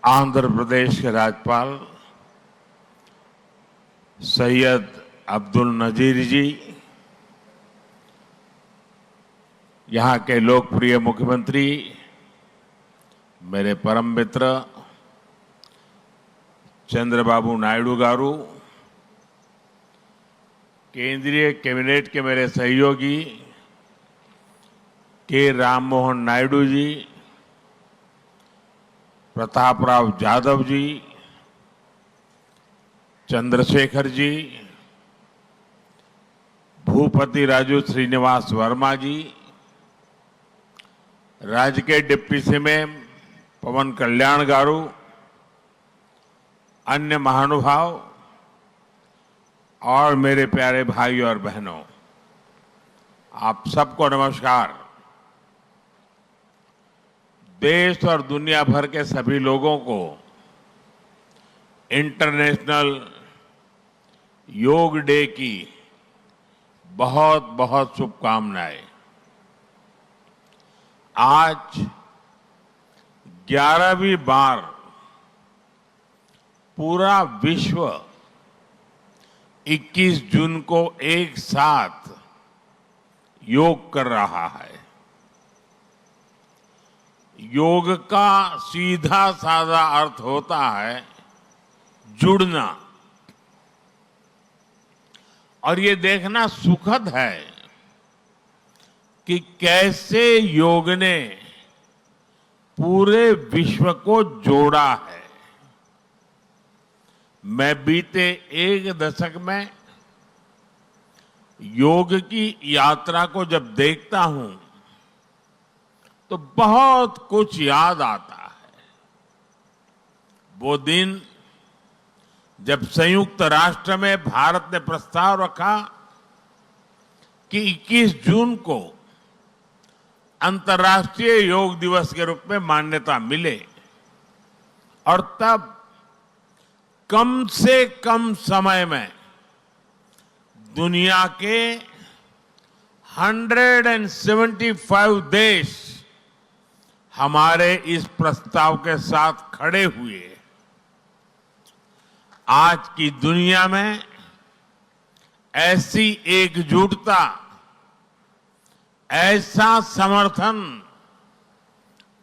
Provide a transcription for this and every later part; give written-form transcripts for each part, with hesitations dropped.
आंध्र प्रदेश के राज्यपाल सैयद अब्दुल नजीर जी, यहाँ के लोकप्रिय मुख्यमंत्री मेरे परम मित्र चंद्रबाबू नायडू गारू, केंद्रीय कैबिनेट के मेरे सहयोगी के राम मोहन नायडू जी, प्रतापराव जाधव जी, चंद्रशेखर जी, भूपति राजू श्रीनिवास वर्मा जी, राज्य के डिप्टी सीएम पवन कल्याण गारू, अन्य महानुभाव और मेरे प्यारे भाई और बहनों, आप सबको नमस्कार। देश और दुनिया भर के सभी लोगों को इंटरनेशनल योग डे की बहुत बहुत शुभकामनाएं। आज 11वीं बार पूरा विश्व 21 जून को एक साथ योग कर रहा है। योग का सीधा साधा अर्थ होता है जुड़ना, और ये देखना सुखद है कि कैसे योग ने पूरे विश्व को जोड़ा है। मैं बीते एक दशक में योग की यात्रा को जब देखता हूं तो बहुत कुछ याद आता है। वो दिन जब संयुक्त राष्ट्र में भारत ने प्रस्ताव रखा कि 21 जून को अंतर्राष्ट्रीय योग दिवस के रूप में मान्यता मिले, और तब कम से कम समय में दुनिया के 175 देश हमारे इस प्रस्ताव के साथ खड़े हुए। आज की दुनिया में ऐसी एकजुटता, ऐसा समर्थन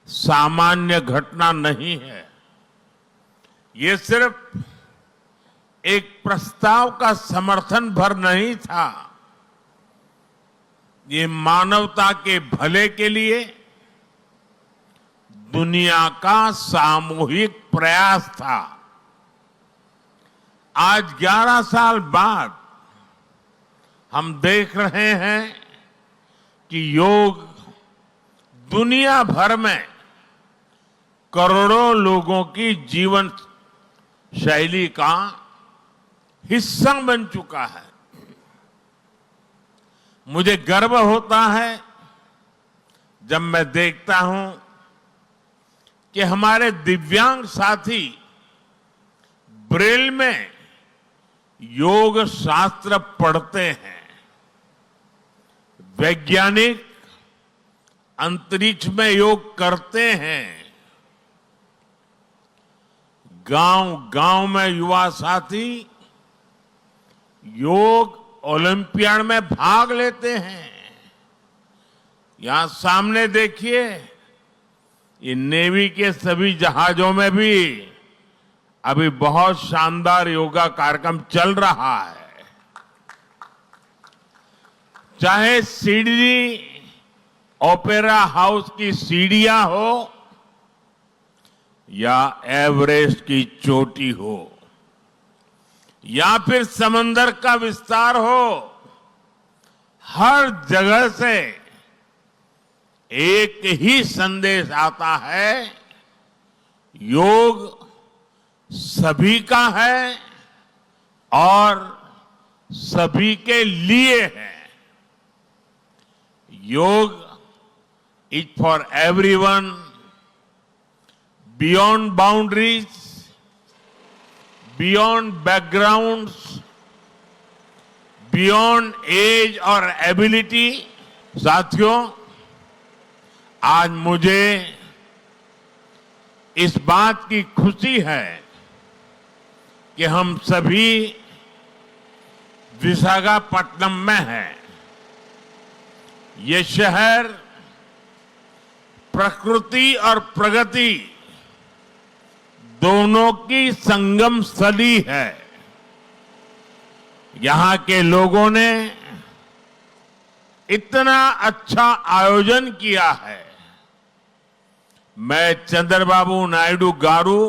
सामान्य घटना नहीं है। ये सिर्फ एक प्रस्ताव का समर्थन भर नहीं था, ये मानवता के भले के लिए दुनिया का सामूहिक प्रयास था। आज 11 साल बाद हम देख रहे हैं कि योग दुनिया भर में करोड़ों लोगों की जीवन शैली का हिस्सा बन चुका है। मुझे गर्व होता है जब मैं देखता हूं कि हमारे दिव्यांग साथी ब्रेल में योग शास्त्र पढ़ते हैं, वैज्ञानिक अंतरिक्ष में योग करते हैं, गांव-गांव में युवा साथी योग ओलंपियाड में भाग लेते हैं। यहां सामने देखिए, ये नेवी के सभी जहाजों में भी अभी बहुत शानदार योगा कार्यक्रम चल रहा है। चाहे सिडनी ओपेरा हाउस की सीढ़ियां हो या एवरेस्ट की चोटी हो या फिर समंदर का विस्तार हो, हर जगह से एक ही संदेश आता है, योग सभी का है और सभी के लिए है। Yoga is for everyone, beyond boundaries, beyond backgrounds, beyond age और एबिलिटी। साथियों, आज मुझे इस बात की खुशी है कि हम सभी विशाखापट्टनम में हैं। ये शहर प्रकृति और प्रगति दोनों की संगम स्थली है। यहां के लोगों ने इतना अच्छा आयोजन किया है। मैं चंद्रबाबू नायडू गारू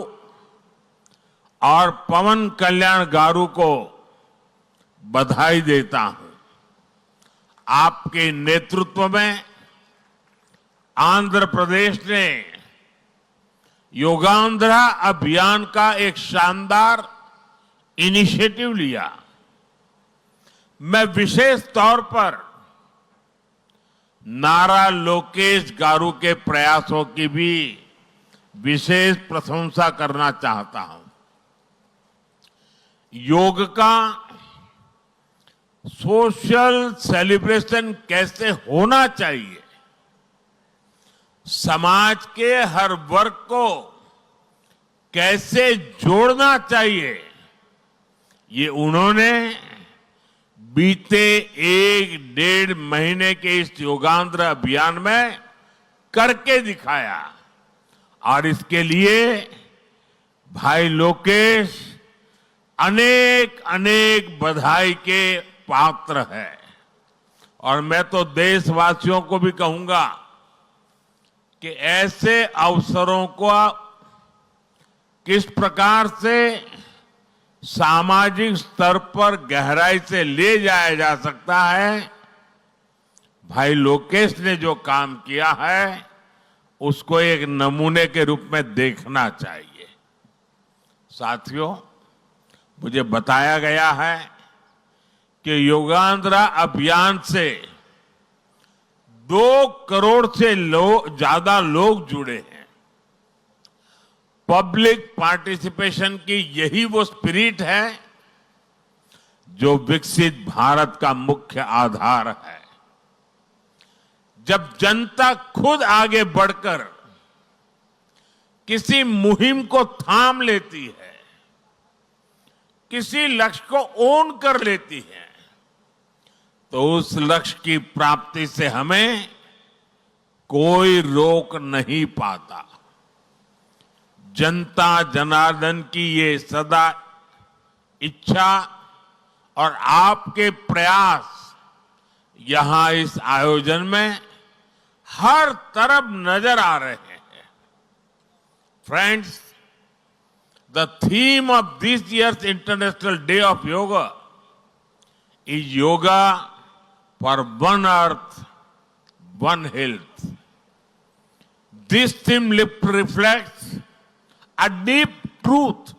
और पवन कल्याण गारू को बधाई देता हूं। आपके नेतृत्व में आंध्र प्रदेश ने योगांध्रा अभियान का एक शानदार इनिशिएटिव लिया। मैं विशेष तौर पर नारा लोकेश गारू के प्रयासों की भी विशेष प्रशंसा करना चाहता हूं। योग का सोशल सेलिब्रेशन कैसे होना चाहिए, समाज के हर वर्ग को कैसे जोड़ना चाहिए, ये उन्होंने बीते 1-1.5 महीने के इस योगांध्र अभियान में करके दिखाया। और इसके लिए भाई लोकेश अनेक अनेक बधाई के पात्र है। और मैं तो देशवासियों को भी कहूंगा कि ऐसे अवसरों को किस प्रकार से सामाजिक स्तर पर गहराई से ले जाया जा सकता है, भाई लोकेश ने जो काम किया है उसको एक नमूने के रूप में देखना चाहिए। साथियों, मुझे बताया गया है कि योगांध्रा अभियान से 2 करोड़ से ज्यादा लोग जुड़े हैं। पब्लिक पार्टिसिपेशन की यही वो स्पिरिट है जो विकसित भारत का मुख्य आधार है। जब जनता खुद आगे बढ़कर किसी मुहिम को थाम लेती है, किसी लक्ष्य को ओन कर लेती है, तो उस लक्ष्य की प्राप्ति से हमें कोई रोक नहीं पाता। जनता जनार्दन की ये सदा इच्छा और आपके प्रयास यहां इस आयोजन में हर तरफ नजर आ रहे हैं। Friends, the theme of this year's International Day of Yoga is Yoga for One Earth, One Health. This theme reflects a deep truth.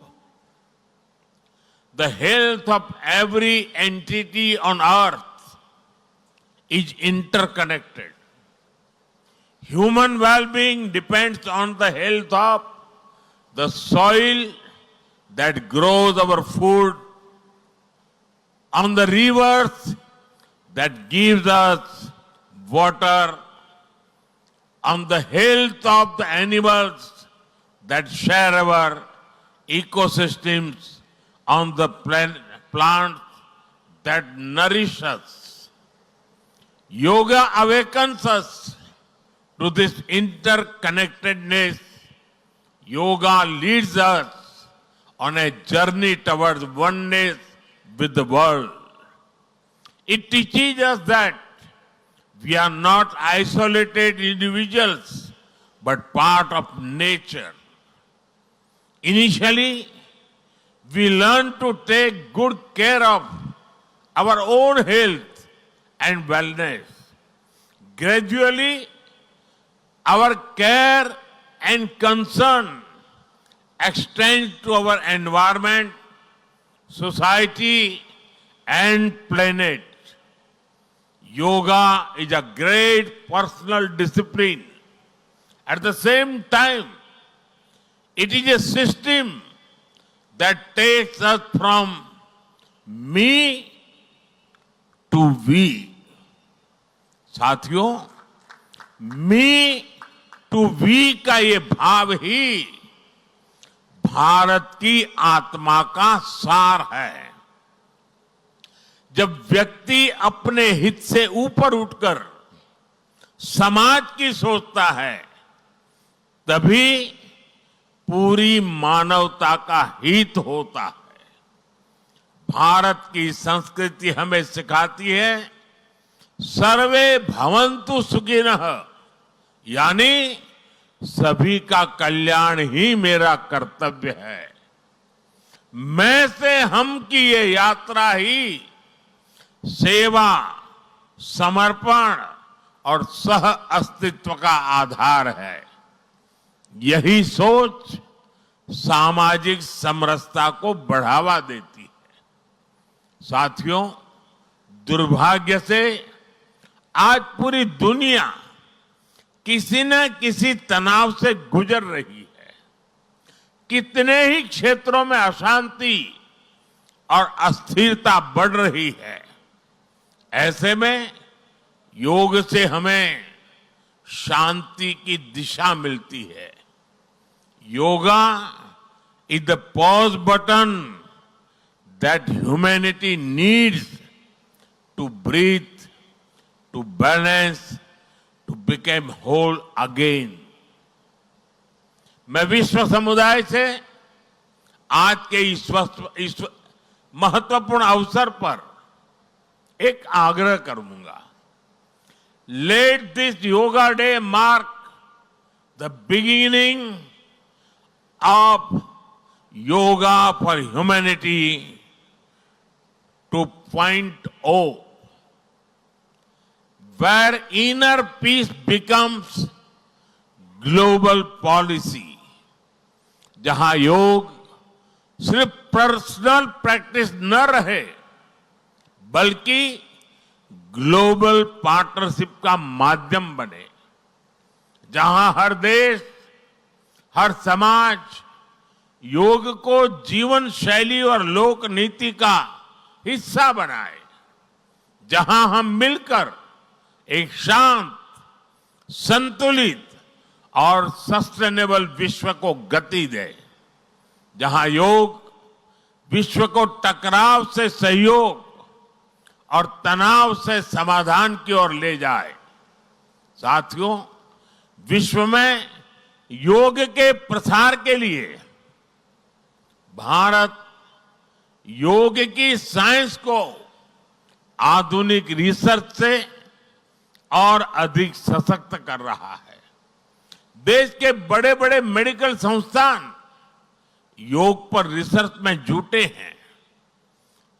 The health of every entity on earth is interconnected. Human well-being depends on the health of the soil that grows our food, on the rivers that gives us water, on the health of the animals that share our ecosystems, on the plants that nourish us. Yoga awakens us to this interconnectedness. Yoga leads us on a journey towards oneness with the world. It teaches us that we are not isolated individuals, but part of nature. Initially, we learn to take good care of our own health and wellness. Gradually, our care and concern extends to our environment, society, and planet. Yoga is a great personal discipline. At the same time, it is a system that takes us from me to we. साथियों, मी to we का ये भाव ही भारत की आत्मा का सार है। जब व्यक्ति अपने हित से ऊपर उठकर समाज की सोचता है, तभी पूरी मानवता का हित होता है। भारत की संस्कृति हमें सिखाती है सर्वे भवन्तु सुखिनः, यानी सभी का कल्याण ही मेरा कर्तव्य है। मैं से हम की ये यात्रा ही सेवा, समर्पण और सह अस्तित्व का आधार है। यही सोच सामाजिक समरसता को बढ़ावा देती है। साथियों, दुर्भाग्य से आज पूरी दुनिया किसी न किसी तनाव से गुजर रही है। कितने ही क्षेत्रों में अशांति और अस्थिरता बढ़ रही है। ऐसे में योग से हमें शांति की दिशा मिलती है। Yoga is the pause button that humanity needs to breathe, to balance, to become whole again. मैं विश्व समुदाय से आज के इस महत्वपूर्ण अवसर पर एक आग्रह करूंगा। Let this yoga day mark the beginning of yoga for humanity 2.0, where inner peace becomes global policy, जहां योग सिर्फ पर्सनल प्रैक्टिस न रहे, बल्कि ग्लोबल पार्टनरशिप का माध्यम बने। जहां हर देश, हर समाज योग को जीवन शैली और लोक नीति का हिस्सा बनाए। जहां हम मिलकर एक शांत, संतुलित और सस्टेनेबल विश्व को गति दे। जहां योग विश्व को टकराव से सहयोग और तनाव से समाधान की ओर ले जाए। साथियों, विश्व में योग के प्रसार के लिए भारत योग की साइंस को आधुनिक रिसर्च से और अधिक सशक्त कर रहा है। देश के बड़े बड़े मेडिकल संस्थान योग पर रिसर्च में जुटे हैं।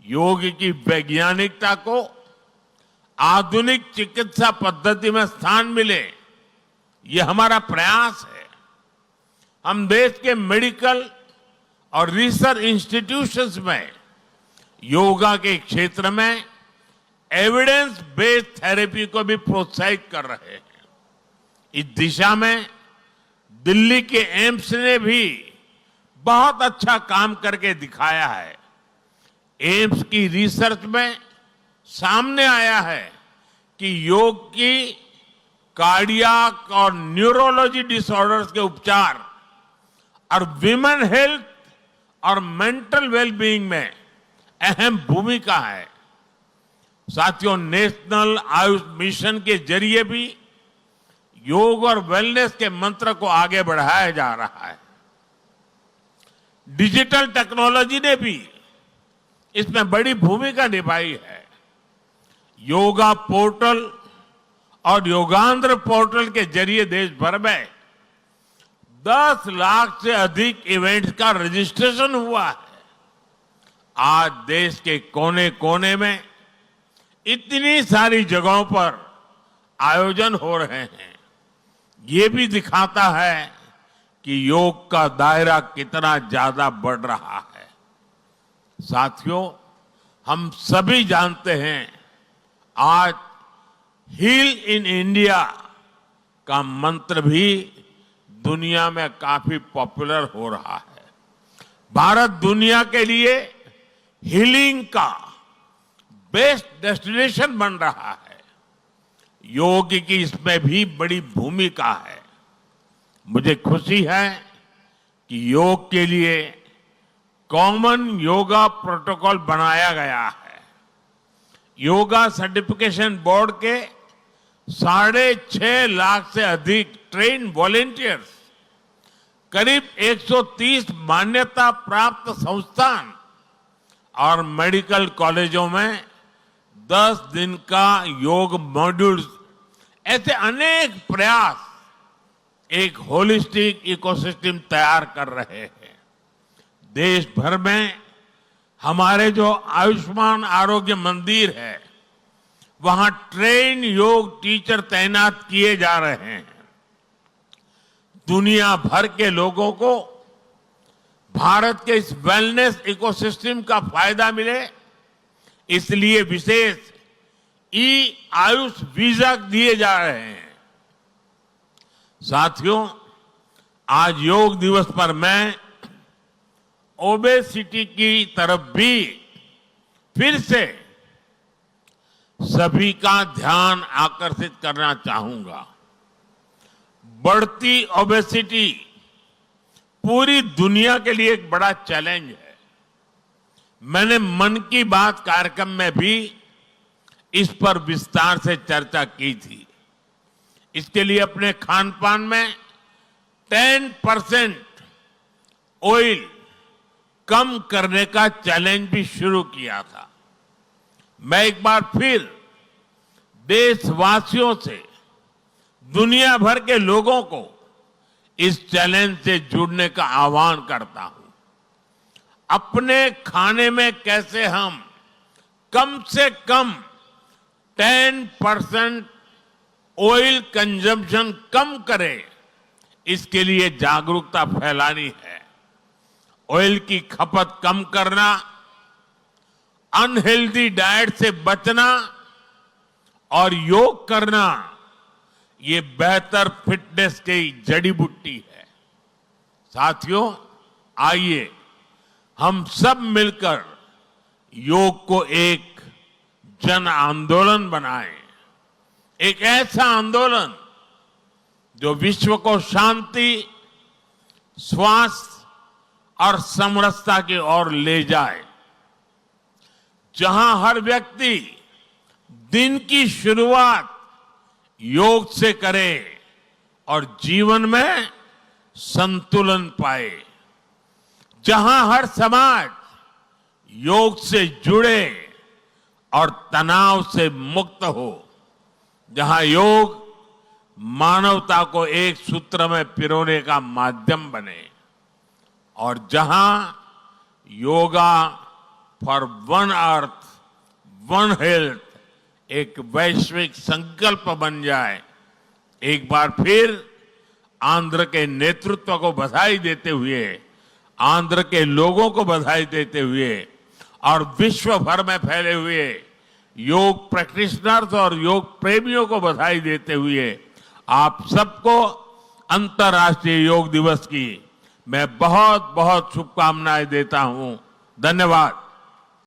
योग की वैज्ञानिकता को आधुनिक चिकित्सा पद्धति में स्थान मिले, ये हमारा प्रयास है। हम देश के मेडिकल और रिसर्च इंस्टीट्यूशंस में योगा के क्षेत्र में एविडेंस बेस्ड थेरेपी को भी प्रोत्साहित कर रहे हैं। इस दिशा में दिल्ली के एम्स ने भी बहुत अच्छा काम करके दिखाया है। एम्स की रिसर्च में सामने आया है कि योग की कार्डियक और न्यूरोलॉजी डिसऑर्डर्स के उपचार और विमेन हेल्थ और मेंटल वेलबीइंग में अहम भूमिका है। साथियों, नेशनल आयुष मिशन के जरिए भी योग और वेलनेस के मंत्र को आगे बढ़ाया जा रहा है। डिजिटल टेक्नोलॉजी ने भी इसमें बड़ी भूमिका निभाई है। योगा पोर्टल और योगांध्र पोर्टल के जरिए देश भर में 10 लाख से अधिक इवेंट्स का रजिस्ट्रेशन हुआ है। आज देश के कोने कोने में इतनी सारी जगहों पर आयोजन हो रहे हैं। ये भी दिखाता है कि योग का दायरा कितना ज्यादा बढ़ रहा है। साथियों, हम सभी जानते हैं आज हील इन इंडिया का मंत्र भी दुनिया में काफी पॉपुलर हो रहा है। भारत दुनिया के लिए हीलिंग का बेस्ट डेस्टिनेशन बन रहा है। योग की इसमें भी बड़ी भूमिका है। मुझे खुशी है कि योग के लिए कॉमन योगा प्रोटोकॉल बनाया गया है। योगा सर्टिफिकेशन बोर्ड के 6.5 लाख से अधिक ट्रेन वॉलेंटियर्स, करीब 130 मान्यता प्राप्त संस्थान और मेडिकल कॉलेजों में 10 दिन का योग मॉड्यूल्स, ऐसे अनेक प्रयास एक होलिस्टिक इकोसिस्टम तैयार कर रहे हैं। देश भर में हमारे जो आयुष्मान आरोग्य मंदिर है, वहां ट्रेन योग टीचर तैनात किए जा रहे हैं। दुनिया भर के लोगों को भारत के इस वेलनेस इकोसिस्टम का फायदा मिले, इसलिए विशेष ई आयुष वीजा दिए जा रहे हैं। साथियों, आज योग दिवस पर मैं ओबेसिटी की तरफ भी फिर से सभी का ध्यान आकर्षित करना चाहूंगा। बढ़ती ओबेसिटी पूरी दुनिया के लिए एक बड़ा चैलेंज है। मैंने मन की बात कार्यक्रम में भी इस पर विस्तार से चर्चा की थी। इसके लिए अपने खान पान में 10% ऑयल कम करने का चैलेंज भी शुरू किया था। मैं एक बार फिर देशवासियों से, दुनिया भर के लोगों को इस चैलेंज से जुड़ने का आह्वान करता हूं। अपने खाने में कैसे हम कम से कम 10% ऑयल कंजम्पशन कम करें, इसके लिए जागरूकता फैलानी है। ऑयल की खपत कम करना, अनहेल्दी डाइट से बचना और योग करना, ये बेहतर फिटनेस की जड़ी बूटी है। साथियों, आइए हम सब मिलकर योग को एक जन आंदोलन बनाएं। एक ऐसा आंदोलन जो विश्व को शांति, स्वास्थ्य और समरसता की ओर ले जाए। जहां हर व्यक्ति दिन की शुरुआत योग से करे और जीवन में संतुलन पाए। जहां हर समाज योग से जुड़े और तनाव से मुक्त हो। जहां योग मानवता को एक सूत्र में पिरोने का माध्यम बने और जहां yoga for one earth one health एक वैश्विक संकल्प बन जाए। एक बार फिर आंध्र के नेतृत्व को बधाई देते हुए, आंध्र के लोगों को बधाई देते हुए और विश्व भर में फैले हुए योग प्रैक्टिशनर्स और योग प्रेमियों को बधाई देते हुए आप सबको अंतर्राष्ट्रीय योग दिवस की मैं बहुत बहुत शुभकामनाएं देता हूं। धन्यवाद।